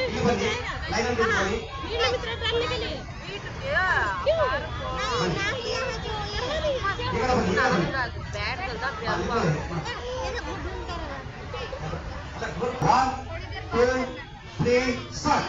ಇಲ್ಲಿ ಬನ್ನಿ, ಲೈನಲ್ಲಿ ನಿಂತ್ಕೊಳ್ಳಿ. ಈ ಕಡೆ ಬನ್ನಿ, ಈ ಕಡೆ ಬನ್ನಿ. One, two, three, start.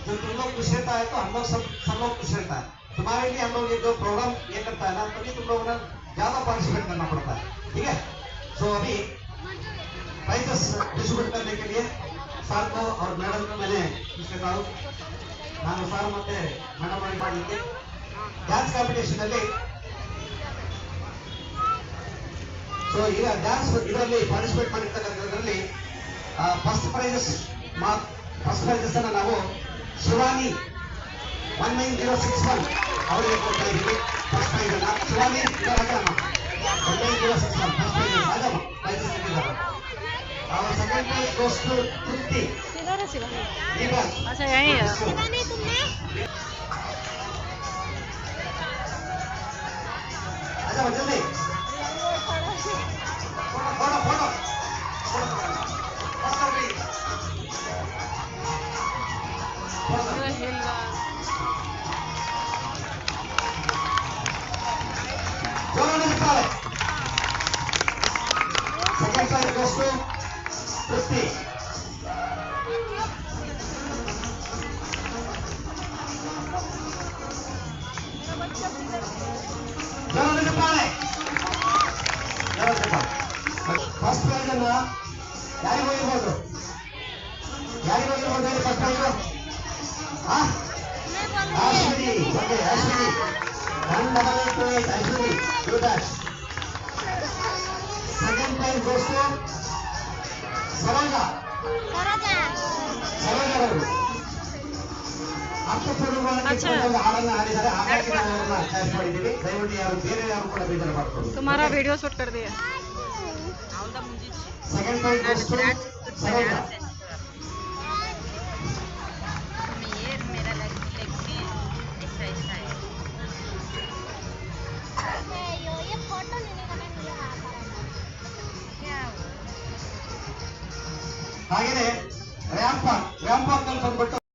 जो तुम लोग खुश रहता है तो हम लोग सब लोग खुश रहता है. तुम्हारे लिए हम लोग ये जो प्रोग्राम ये करता है ना, तभी तुम लोगों ने ज्यादा पार्टिसिपेट करना पड़ता है. ठीक है. सो अभी प्राइजेस डिस्ट्रीब्यूट करने के लिए सर को और मैडम को मैंने कहता हूँ. ನಾನು ಸರ್ ಮತ್ತೆ ಮೇಡಮ್ ಆಗಿ ಮಾಡಲಿಕ್ಕೆ ಡ್ಯಾನ್ಸ್ ಕಾಂಪಿಟೇಷನ್ ಅಲ್ಲಿ ಸೊ ಈಗ ಡ್ಯಾನ್ಸ್ ಇದರಲ್ಲಿ ಪಾರ್ಟಿಸಿಪೇಟ್ ಮಾಡಿರ್ತಕ್ಕಂಥದ್ರಲ್ಲಿ ಫಸ್ಟ್ ಪ್ರೈಸಸ್ ಅನ್ನ ನಾವು ಶಿವಾನಿ 19061 ಅವರಿಗೆ ಕೊಡ್ತಾ ಇದ್ದೀವಿ. ಫಸ್ಟ್ ಪ್ರೈಸ್ ಅನ್ನ ಶಿವಾನಿ 19061 ಫಸ್ಟ್ ಪ್ರೈಸ್ ಆಗಮ್ಮ ಪ್ರೈಸಸ್ ಕೊಟ್ಟಿದ್ದಾರೆ. और सेकंड प्राइज गोस टू तृप्ति. किधर है शिवानी? अच्छा यहीं है. शिवानी तुमने आजा जल्दी photo photo second prize goes to Tripti. First prize ಅನ್ನ ಯಾರಿಗೆ ಹೋಗಿರ್ಬೋದು? ಯಾರಿಗೆ ಹೋಗಿರ್ಬೋದು ಹೇಳಿ first prize? Ashwini. Okay Ashwini 188 Ashwini do that. Second prize goes to Saroja. ಸರೋಜಾರವರು ಅರ್ಥಪೂರ್ಣವಾಗಿ ಹಾಡನ್ನ ಹಾಡಿದ್ದಾರೆ. ಹಾಗಾಗಿ ನಾವು ಅವರನ್ನ ಚಾಯ್ಸ್ ಮಾಡಿದ್ದೀವಿ. ದಯವಿಟ್ಟು ಯಾರು ಬೇರೆ ಯಾರು ಕೂಡ ಬೇಜಾರ ಮಾಡ್ಕೊಂಡು. तुम्हारा वीडियो शूट कर दिया. Second prize goes to Saroja.